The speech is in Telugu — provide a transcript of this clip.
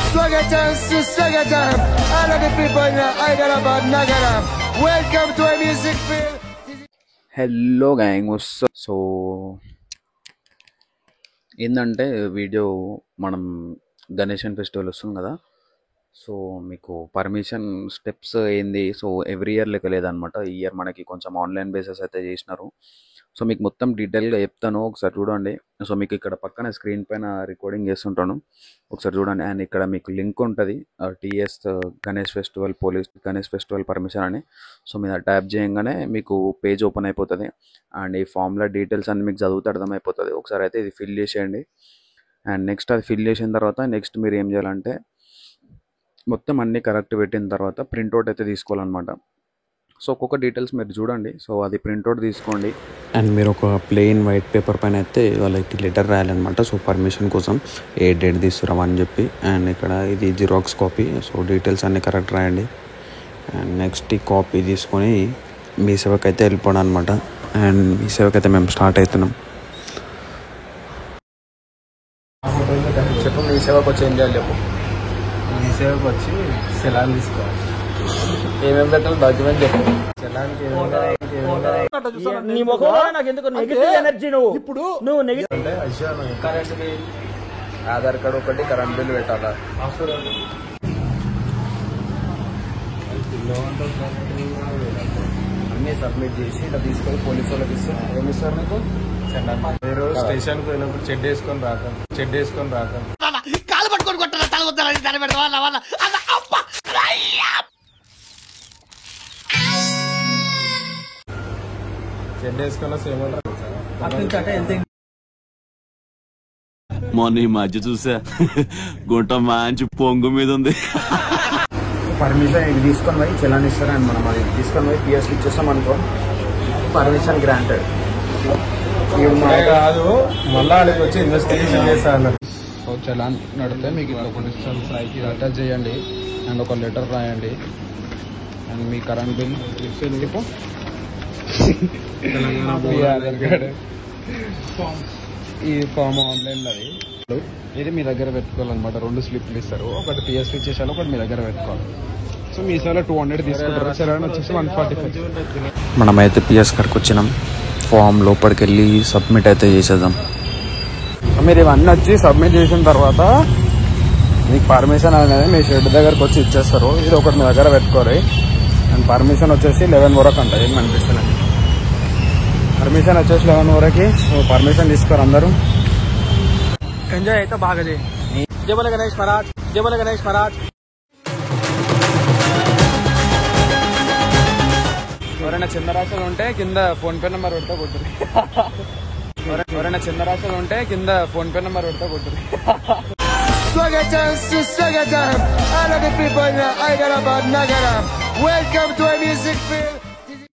Swagatam, Swagatam, all of the people in Hyderabad, Nagara. Welcome to a music film. Hello gang. So ఏంటంటే వీడియో మనం గణేషన్ ఫెస్టివల్ వస్తుంది కదా. సో మీకు పర్మిషన్ స్టెప్స్ ఏంది, సో ఎవ్రీ ఇయర్ లెక్క లేదనమాట. ఈ ఇయర్ మనకి కొంచెం ఆన్లైన్ బేసెస్ అయితే చేసినారు. సో మీకు మొత్తం డీటెయిల్గా చెప్తాను, ఒకసారి చూడండి. సో మీకు ఇక్కడ పక్కన స్క్రీన్ పైన రికార్డింగ్ చేస్తుంటాను, ఒకసారి చూడండి. అండ్ ఇక్కడ మీకు లింక్ ఉంటుంది, TS Ganesh festival police Ganesh festival permission అని. సో మీరు ట్యాప్ చేయగానే మీకు పేజ్ ఓపెన్ అయిపోతుంది. అండ్ ఈ ఫామ్లో డీటెయిల్స్ అన్ని మీకు చదివితే అర్థమైపోతుంది. ఒకసారి అయితే ఇది ఫిల్ చేసేయండి. అండ్ నెక్స్ట్ అది ఫిల్ చేసిన తర్వాత నెక్స్ట్ మీరు ఏం చేయాలంటే మొత్తం అన్నీ కరెక్ట్ పెట్టిన తర్వాత ప్రింట్అవుట్ అయితే తీసుకోవాలన్నమాట. సో ఒక్కొక్క డీటెయిల్స్ మీరు చూడండి. సో అది ప్రింట్అవుట్ తీసుకోండి. అండ్ మీరు ఒక ప్లెయిన్ వైట్ పేపర్ పైన అయితే వాళ్ళకి లెటర్ రాయాలన్నమాట. సో పర్మిషన్ కోసం ఏ డేట్ తీసుకురామని చెప్పి. అండ్ ఇక్కడ ఇది జిరాక్స్ కాపీ. సో డీటెయిల్స్ అన్నీ కరెక్ట్ రాయండి. అండ్ నెక్స్ట్ ఈ కాపీ తీసుకొని మీ సేవకి అయితే వెళ్ళిపోవడం అనమాట. అండ్ మీ సేవకి అయితే మేము స్టార్ట్ అవుతున్నాం. చెప్పు, మీ సేవకు వచ్చి ఏం చేయాలి చెప్పు. మీ సేవకు వచ్చి సెలాన్ తీసుకోవాలి. ఏమేమి పెట్టాలి డాక్యుమెంట్ చెప్పు. సెలాన్కి ఇప్పుడు అంటే కరెంట్ బిల్, ఆధార్ కార్డు ఒకటి, కరెంట్ బిల్ పెట్టాలా. అన్నీ సబ్మిట్ చేసి ఇట్లా తీసుకొని పోలీసు వాళ్ళకి ఇస్తే ఏమి ఇస్తారు మీకు? మీరు స్టేషన్కి పోయినప్పుడు చెడ్ వేసుకొని రాక కాలు పట్టుకొని కొట్టాలి, తల వద్దాలని దాన్ని పెడతా వాళ్ళ వాళ్ళ చెడ్ వేసుకున్న సేమ్ మొన్న ఈ మధ్య చూసా గుంట మంచి పొంగు మీద ఉంది. పర్మిషన్ ఇది తీసుకొని పోయి చలాన్ ఇస్తారని మనం అది తీసుకొని పోయి పిఎస్కి ఇచ్చేస్తాం అనుకో, పర్మిషన్ గ్రాంటెడ్. కాదు, మళ్ళీ వాళ్ళకి వచ్చి ఇన్వెస్టిగేషన్ చేస్తా అన్నారు. సో చలాన్ నడితే మీకు ఇట్లా ఒకటి ఇస్తాను, ఇది అటాచ్ చేయండి. అండ్ ఒక లెటర్ రాయండి. అండ్ మీ కరెంట్ బిల్ ఇప్పుడు ఆధార్ కార్డు ఈ ఫామ్ ఆన్లైన్లో ఇది మీ దగ్గర పెట్టుకోవాలన్నమాట. 2 స్లిప్లు ఇస్తారు, ఒకటి పిఎస్కి ఇచ్చేసాను, ఒకటి మీ దగ్గర పెట్టుకోవాలి. సో మీ సేవలో 200 తీసుకుంటారు, చలాన్ వచ్చేసి 145. మనమైతే పిఎస్ కాడికి వచ్చినాం. ఫామ్ లోపలికి వెళ్ళి సబ్మిట్ అయితే చేసేద్దాం. మీరు ఇవన్నీ వచ్చి సబ్మిట్ చేసిన తర్వాత మీకు పర్మిషన్ అనేది మీ షెడ్ దగ్గరకు వచ్చి ఇచ్చేస్తారు. ఇది ఒకటి మీ దగ్గర పెట్టుకోరు. అండ్ పర్మిషన్ వచ్చేసి 11 వరకు అంట. ఏం అనిపిస్తుంది పర్మిషన్ వచ్చేసి 11 వరకు. పర్మిషన్ తీసుకోరు అందరూ. ఎంజాయ్ అయితే బాగా చేయి. జై బోలో గణేష్ మహారాజ్, జై బోలో గణేష్ మహారాజ్. ఎవరైనా చిన్న రాశులు ఉంటే కింద ఫోన్ పే నెంబర్ పెడతా కొట్టురు. ఎవరైనా చిన్న రాశులు ఉంటే కింద ఫోన్ పే నెంబర్ పెడతా కొట్టురు. Swagatam, Swagatam, all of the people in Hyderabad, Nagara. Welcome to a music film.